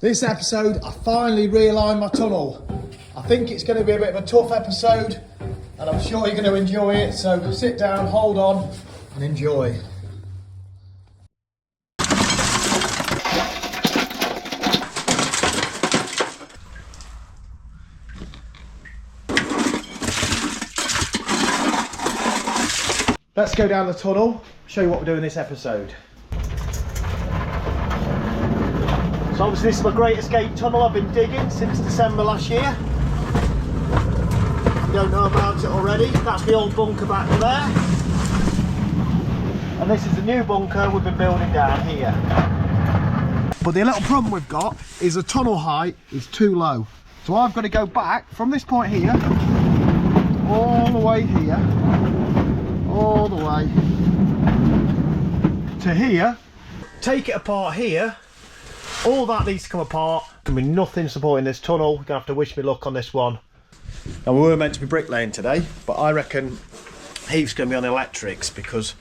This episode, I finally realigned my tunnel. I think it's going to be a bit of a tough episode, and I'm sure you're going to enjoy it, so sit down, hold on, and enjoy. Let's go down the tunnel, show you what we're doing this episode. So obviously this is my Great Escape tunnel I've been digging since December last year. If you don't know about it already, that's the old bunker back there. And this is the new bunker we've been building down here. But the little problem we've got is the tunnel height is too low. So I've got to go back from this point here, all the way here, all the way to here, take it apart here. All that needs to come apart. There's going to be nothing supporting this tunnel. You're going to have to wish me luck on this one. Now we were meant to be bricklaying today, but I reckon he's going to be on electrics because,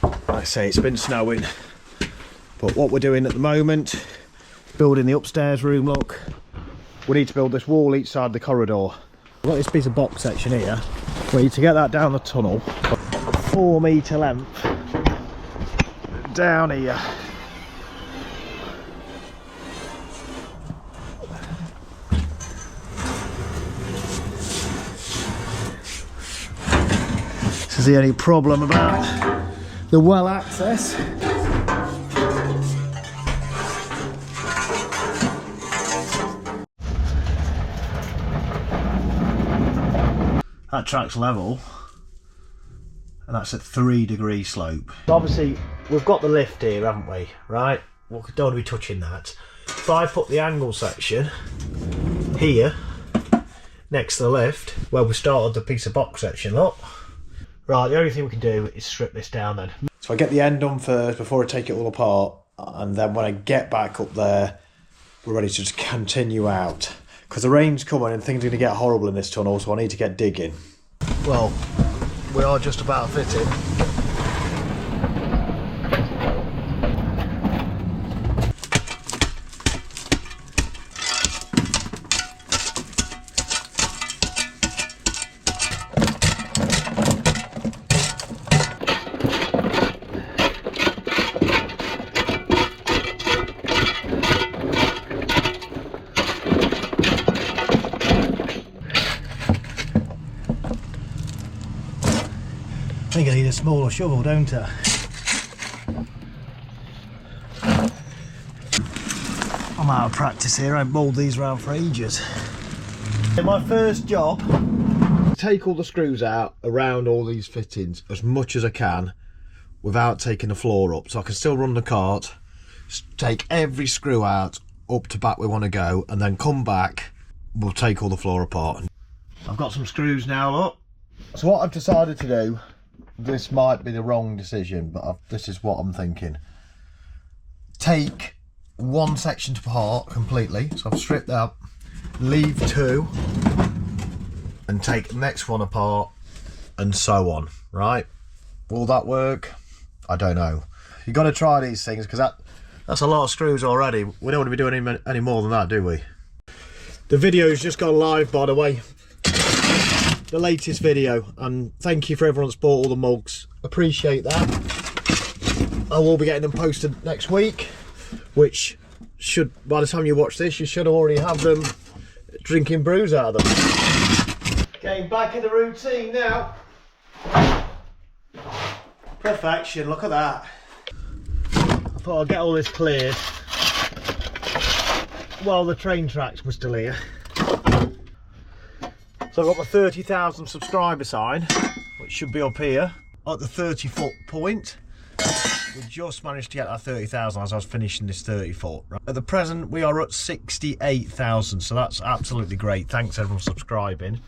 like I say, it's been snowing. But what we're doing at the moment, building the upstairs room, look. We need to build this wall each side of the corridor. I've got this piece of box section here. We need to get that down the tunnel. 4 metre length down here. This is the only problem about the well access. That track's level, and that's at 3-degree slope. Obviously, we've got the lift here, haven't we? Right? We don't want to be touching that. If I put the angle section here, next to the lift, where we started the piece of box section, look. Right, the only thing we can do is strip this down then. So I get the end done first before I take it all apart, and then when I get back up there, we're ready to just continue out. Because the rain's coming and things are going to get horrible in this tunnel, so I need to get digging. Well, we are just about fitting. I think I need a smaller shovel, don't I? I'm out of practice here. I've bowled these around for ages. My first job, take all the screws out around all these fittings as much as I can without taking the floor up, so I can still run the cart, take every screw out up to back we want to go, and then come back, we'll take all the floor apart. I've got some screws now, look. So what I've decided to do, this might be the wrong decision, but this is what I'm thinking. Take one section apart completely, so I've stripped that, leave 2, and take the next one apart, and so on, right? Will that work? I don't know. You've got to try these things, because that's a lot of screws already. We don't want to be doing any more than that, do we? The video's just gone live, by the way. The latest video, and thank you for everyone that's bought all the mugs. Appreciate that. I will be getting them posted next week, which should, by the time you watch this, you should already have them drinking brews out of them. Getting back in the routine now. Perfection, look at that. I thought I'd get all this cleared while the train tracks were still here. So I've got my 30,000 subscriber sign, which should be up here at the 30-foot point. We just managed to get that 30,000 as I was finishing this 30-foot. Right? At the present, we are at 68,000, so that's absolutely great. Thanks everyone for subscribing.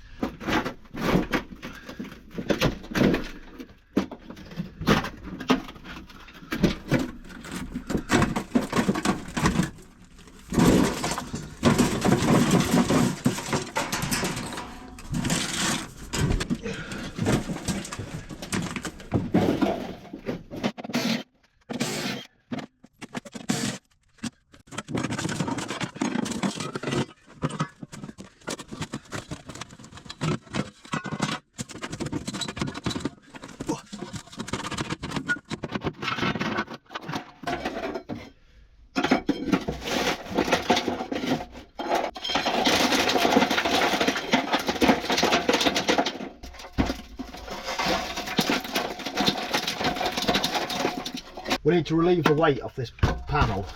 need to relieve the weight off this panel.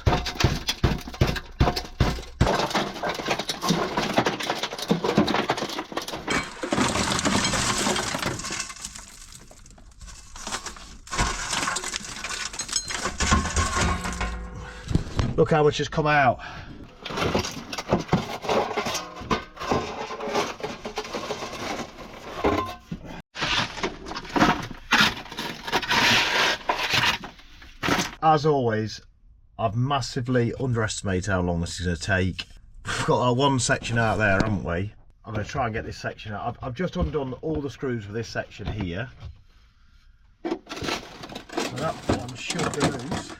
Look how much has come out. As always, I've massively underestimated how long this is going to take. We've got our one section out there, haven't we? I'm going to try and get this section out. I've just undone all the screws for this section here. So that one should be loose.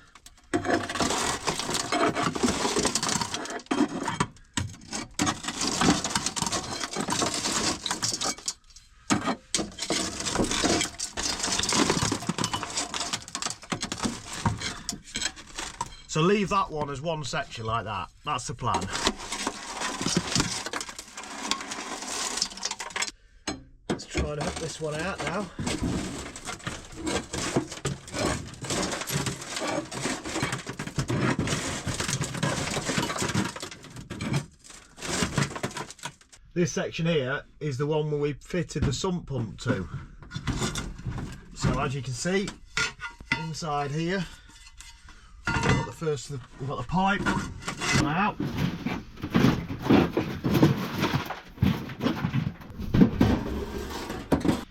So leave that one as one section like that. That's the plan. Let's try and hook this one out now. This section here is the one where we fitted the sump pump to. So as you can see, inside here, we've got the pipe out.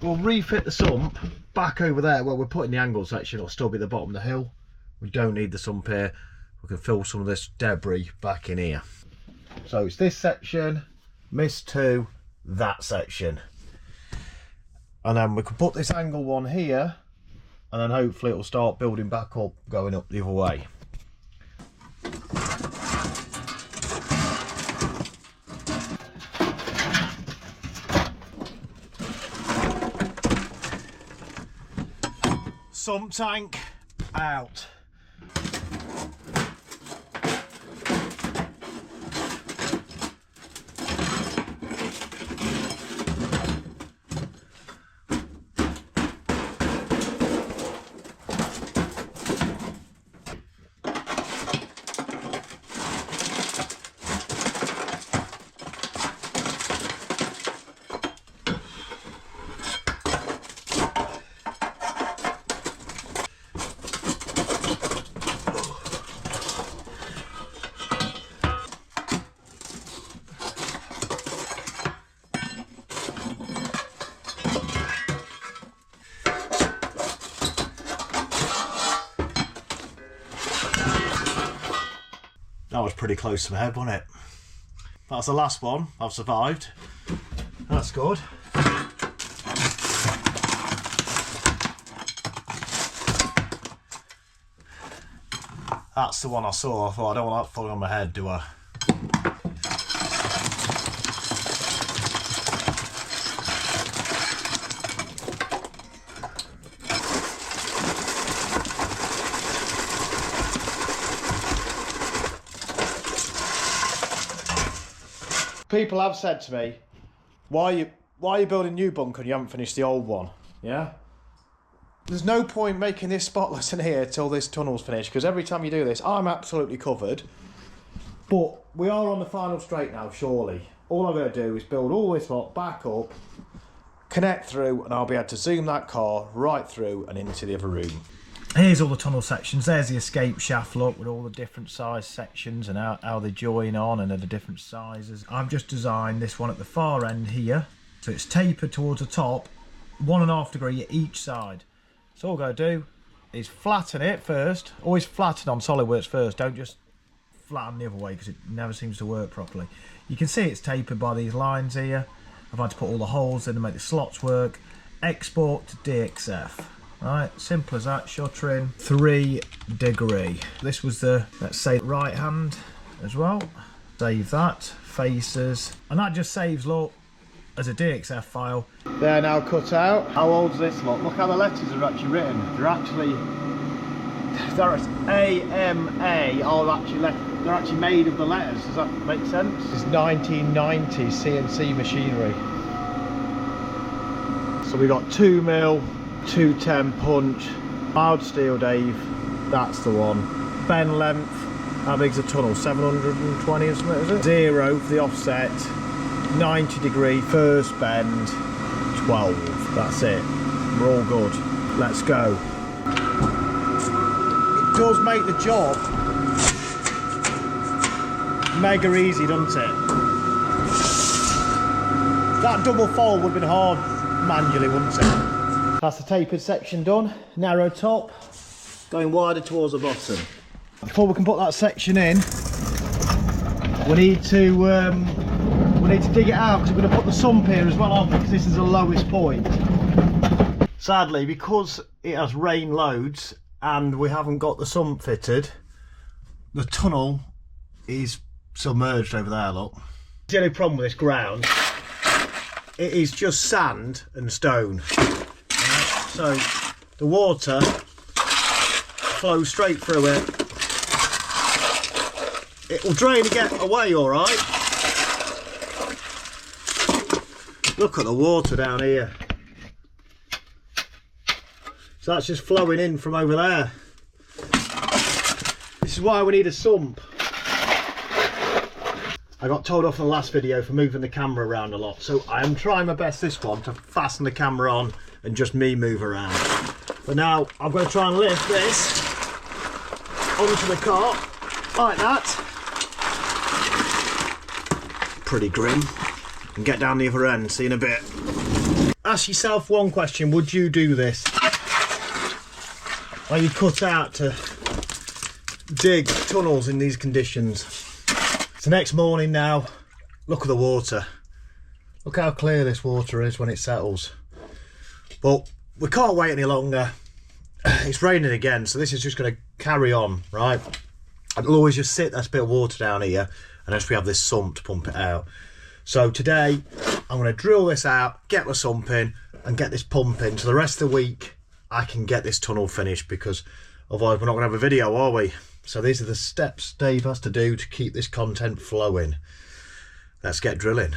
We'll refit the sump back over there where we're putting the angle section. It'll still be at the bottom of the hill. We don't need the sump here. We can fill some of this debris back in here. So it's this section, missed two, that section. And then we can put this angle one here, and then hopefully it'll start building back up, going up the other way. Sump tank out. That was pretty close to my head, wasn't it? That's the last one. I've survived. That's good. That's the one I saw. I thought, I don't want that falling on my head, do I? People have said to me, why are you building a new bunker and you haven't finished the old one? Yeah? There's no point making this spotless in here till this tunnel's finished, because every time you do this, I'm absolutely covered. But we are on the final straight now, surely. All I'm going to do is build all this lot back up, connect through, and I'll be able to zoom that car right through and into the other room. Here's all the tunnel sections. There's the escape shaft, look, with all the different size sections and how they join on and at the different sizes. I've just designed this one at the far end here, so it's tapered towards the top, 1.5 degrees at each side. So all we're going to do is flatten it first. Always flatten on SolidWorks first, don't just flatten the other way, because it never seems to work properly. You can see it's tapered by these lines here. I've had to put all the holes in to make the slots work. Export to DXF. Right, simple as that. Shuttering 3 degree. This was the, let's say, right hand as well. Save that, faces, and that just saves, look, as a DXF file. They're now cut out. How old is this lot? Look how the letters are actually written. There's AMA they're actually made of the letters. Does that make sense? This is 1990 CNC machinery. So we got 2mm, 210 punch, mild steel Dave, That's the one. Bend length, how big's the tunnel? 720 or something, is it? 0 for the offset, 90 degree, first bend, 12. That's it. We're all good. Let's go. It does make the job mega easy, doesn't it? That double fold would have been hard manually, wouldn't it? That's the tapered section done. Narrow top, going wider towards the bottom. Before we can put that section in, we need to dig it out, because we're going to put the sump here as well, aren't we? Because this is the lowest point. Sadly, because it has rained loads and we haven't got the sump fitted, the tunnel is submerged over there, look. The only problem with this ground, it is just sand and stone. Right? So the water flows straight through it. It will drain and get away all right. Look at the water down here. So that's just flowing in from over there. This is why we need a sump. I got told off in the last video for moving the camera around a lot, so I am trying my best this one to fasten the camera on and just me move around. But now I'm going to try and lift this onto the cart like that. Pretty grim. And get down the other end, see you in a bit. Ask yourself one question: would you do this? Are you cut out to dig tunnels in these conditions? It's the next morning now. Look at the water. Look how clear this water is when it settles. But we can't wait any longer. It's raining again, so this is just going to carry on, right? It'll always just sit, there's a bit of water down here, unless we have this sump to pump it out. So today I'm going to drill this out, get my sump in and get this pumping, so the rest of the week I can get this tunnel finished, because otherwise we're not going to have a video, are we? So these are the steps Dave has to do to keep this content flowing. Let's get drilling.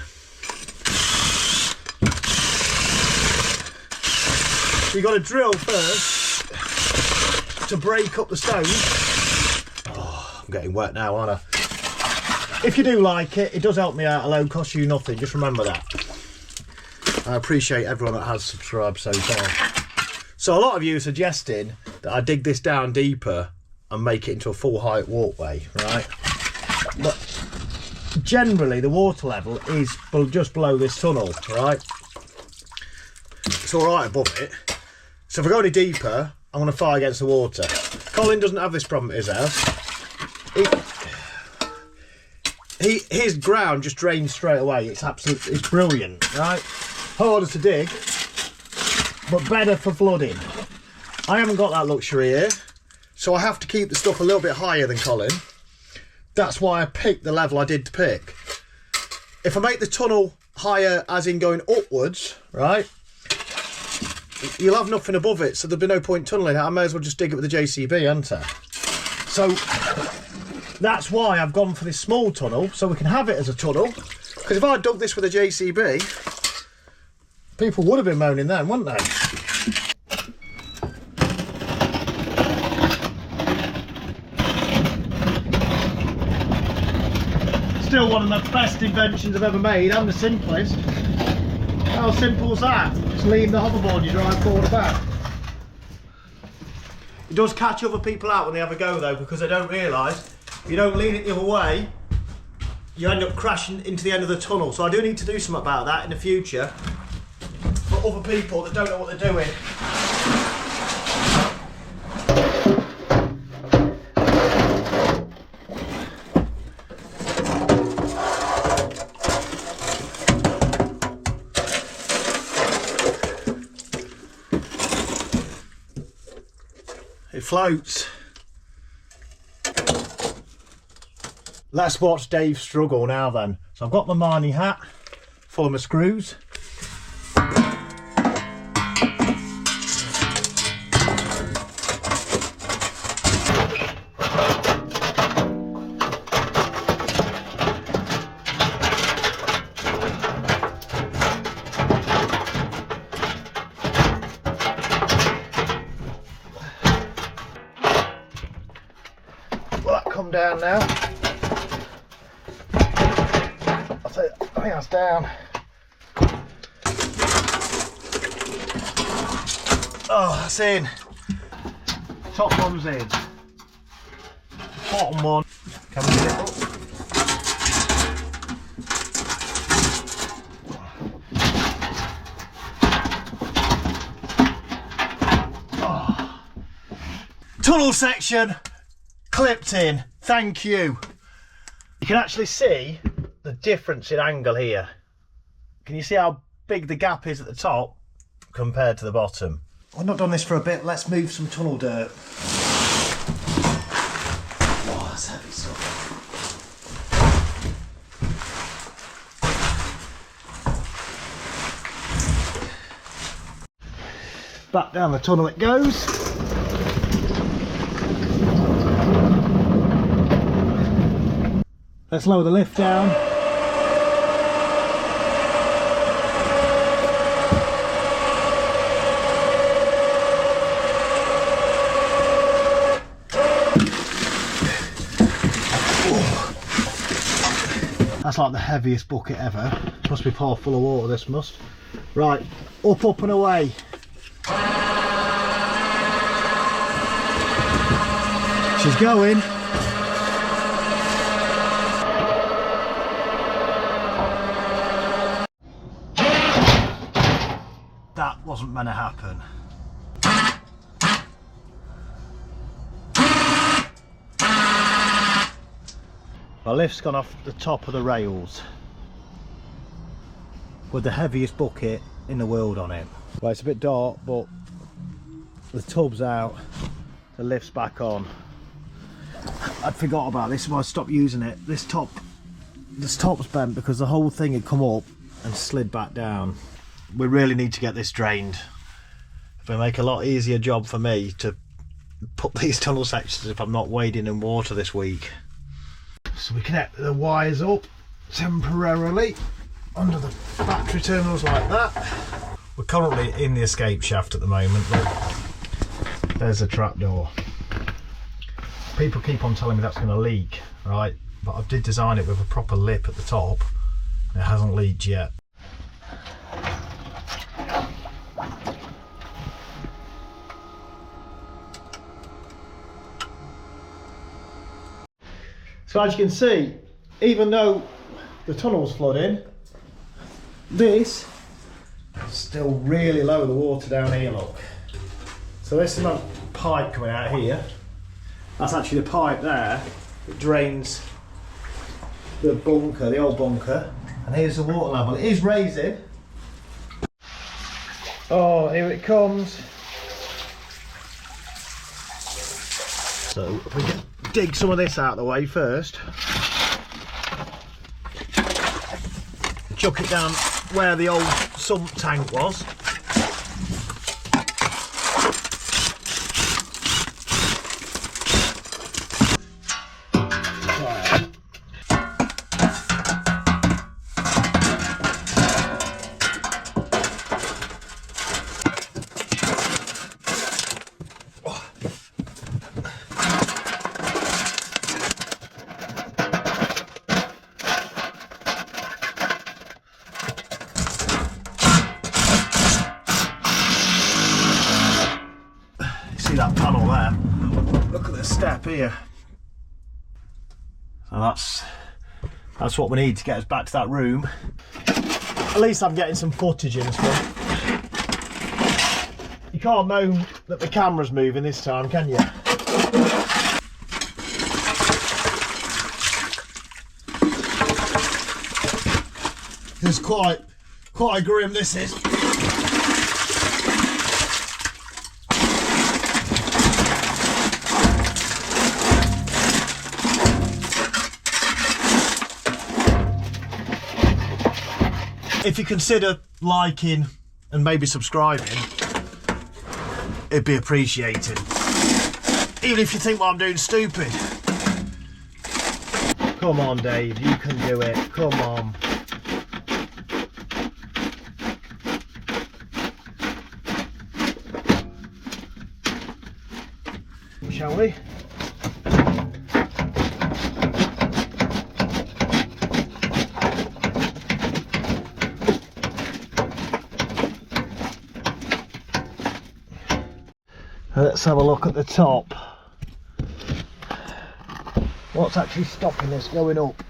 So you've got to drill first to break up the stone. Oh, I'm getting wet now, aren't I? If you do like it, it does help me out a load, costs you nothing, just remember that. I appreciate everyone that has subscribed so far. So a lot of you are suggesting that I dig this down deeper and make it into a full height walkway, right? But generally the water level is just below this tunnel, right? It's all right above it. So if I go any deeper, I'm going to fight against the water. Colin doesn't have this problem at his house. His ground just drains straight away. It's brilliant, right? Harder to dig, but better for flooding. I haven't got that luxury here, so I have to keep the stuff a little bit higher than Colin. That's why I picked the level I did to pick. If I make the tunnel higher, as in going upwards, right, you'll have nothing above it, so there'll be no point tunneling it. I may as well just dig it with the JCB, hadn't I? So that's why I've gone for this small tunnel, so we can have it as a tunnel. Because if I dug this with a JCB, people would have been moaning then, wouldn't they? Still one of the best inventions I've ever made, and the simplest. How simple is that? Just lean the hoverboard and you drive forward and back. It does catch other people out when they have a go though, because they don't realise if you don't lean it the other way, you end up crashing into the end of the tunnel. So I do need to do something about that in the future for other people that don't know what they're doing. It floats. Let's watch Dave struggle now then. So I've got my mining hat full of my screws. down now. I think that's down. Oh, that's in. Top one's in. Bottom one. Can we get it up? Oh. Tunnel section clipped in. Thank you. You can actually see the difference in angle here. Can you see how big the gap is at the top compared to the bottom? I've not done this for a bit. Let's move some tunnel dirt. Oh, that's heavy stuff. Back down the tunnel it goes. Let's lower the lift down. That's like the heaviest bucket ever. Must be poured full of water, this must. Right, up and away. She's going. That wasn't meant to happen. My lift's gone off the top of the rails with the heaviest bucket in the world on it. Well, it's a bit dark, but the tub's out, the lift's back on. I'd forgot about this, so I stopped using it. This top's bent because the whole thing had come up and slid back down. We really need to get this drained. It will make a lot easier job for me to put these tunnel sections if I'm not wading in water this week. So we connect the wires up temporarily under the battery terminals like that. We're currently in the escape shaft at the moment. Look, there's a trapdoor. People keep on telling me that's going to leak, right? But I did design it with a proper lip at the top. It hasn't leaked yet. So as you can see, even though the tunnel's flooding, this is still really low, the water down here, look. So this is my pipe coming out here. That's actually the pipe there that drains the bunker, the old bunker. And here's the water level. It is raising. Oh, here it comes. So if we can dig some of this out of the way first. Chuck it down where the old sump tank was. See that panel there? Look at the step here. So that's what we need to get us back to that room. At least I'm getting some footage in stuff. You can't moan that the camera's moving this time, can you? It's quite grim, this is. If you consider liking and maybe subscribing, it'd be appreciated. Even if you think what I'm doing stupid. Come on, Dave, you can do it. Come on. Shall we? Let's have a look at the top. What's actually stopping this going up?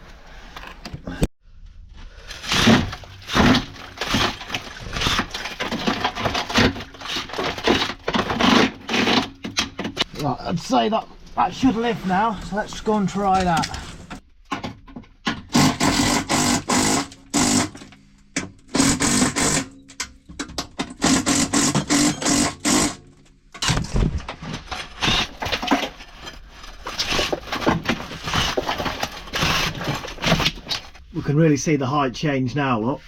Right, I'd say that should lift now, so let's go and try that. We can really see the height change now, look.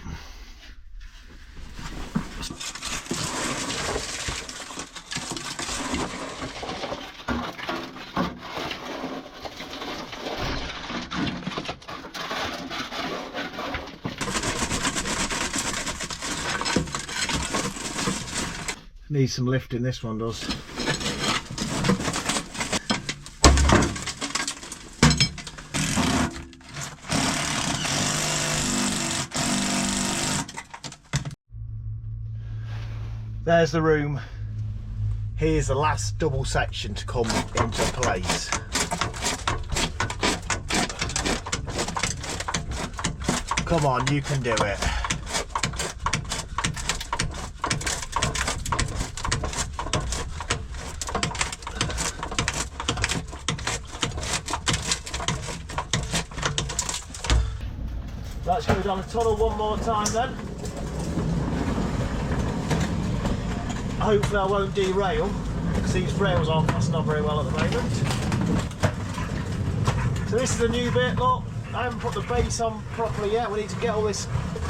Needs some lifting, this one does. There's the room. Here's the last double section to come into place. Come on, you can do it. Let's go down the tunnel one more time then. Hopefully I won't derail, because these rails aren't fastened on very well at the moment. So this is the new bit, look. I haven't put the base on properly yet. We need to get all this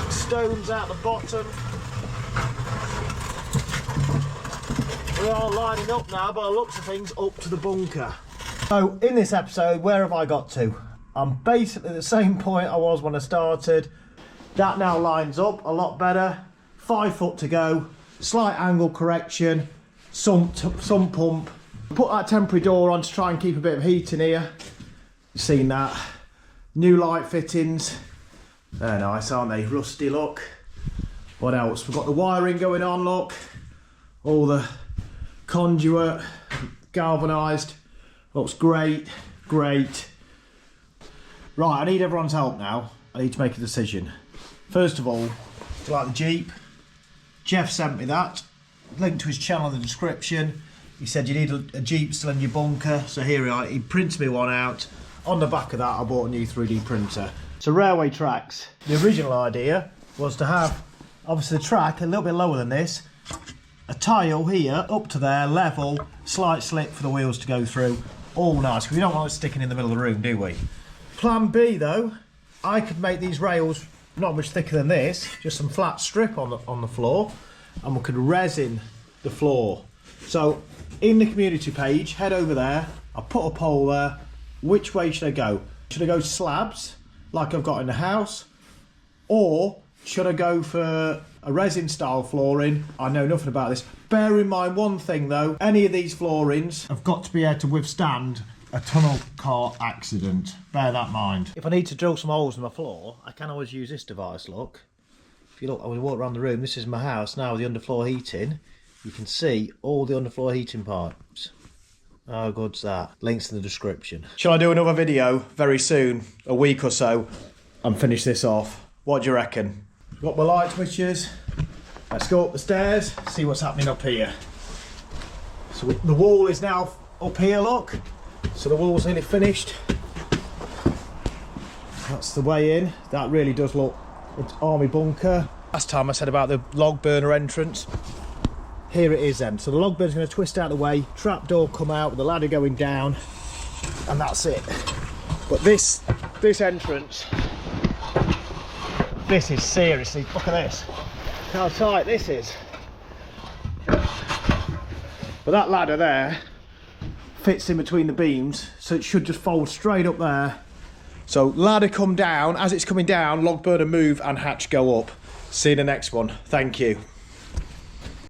stones out the bottom. We are lining up now, by the looks of things, up to the bunker. So in this episode, where have I got to? I'm basically at the same point I was when I started. That now lines up a lot better. 5 foot to go. Slight angle correction, sump pump. Put that temporary door on to try and keep a bit of heat in here. You've seen that. New light fittings. They're nice, aren't they? Rusty look. What else? We've got the wiring going on, look. All the conduit, galvanised. Looks great, great. Right, I need everyone's help now. I need to make a decision. First of all, do you like the Jeep? Jeff sent me that, link to his channel in the description. He said you need a Jeep still in your bunker, so here we are. He printed me one out. On the back of that I bought a new 3D printer. So railway tracks. The original idea was to have, obviously the track a little bit lower than this, a tile here up to there, level, slight slip for the wheels to go through. All nice, because we don't want it sticking in the middle of the room, do we? Plan B though, I could make these rails not much thicker than this, just some flat strip on the floor, and we could resin the floor. So in the community page, head over there, I'll put a poll there. Which way should I go? Should I go slabs like I've got in the house, or should I go for a resin style flooring? I know nothing about this. Bear in mind one thing though, any of these floorings have got to be able to withstand a tunnel car accident. Bear that in mind. If I need to drill some holes in my floor, I can always use this device, look. If you look, I will walk around the room. This is my house now with the underfloor heating. You can see all the underfloor heating pipes. How good's that? Links in the description. Shall I do another video very soon, a week or so, and finish this off? What do you reckon? Got my light switches. Let's go up the stairs, see what's happening up here. So the wall is now up here, look. So the wall's nearly finished. That's the way in. That really does look, it's army bunker. Last time I said about the log burner entrance. Here it is then. So the log burner's going to twist out of the way, trap door come out with the ladder going down, and that's it. But this entrance, this is seriously, look at this. Look how tight this is. But that ladder there fits in between the beams, so it should just fold straight up there. So ladder come down, as it's coming down, log burner move and hatch go up. See you in the next one. Thank you.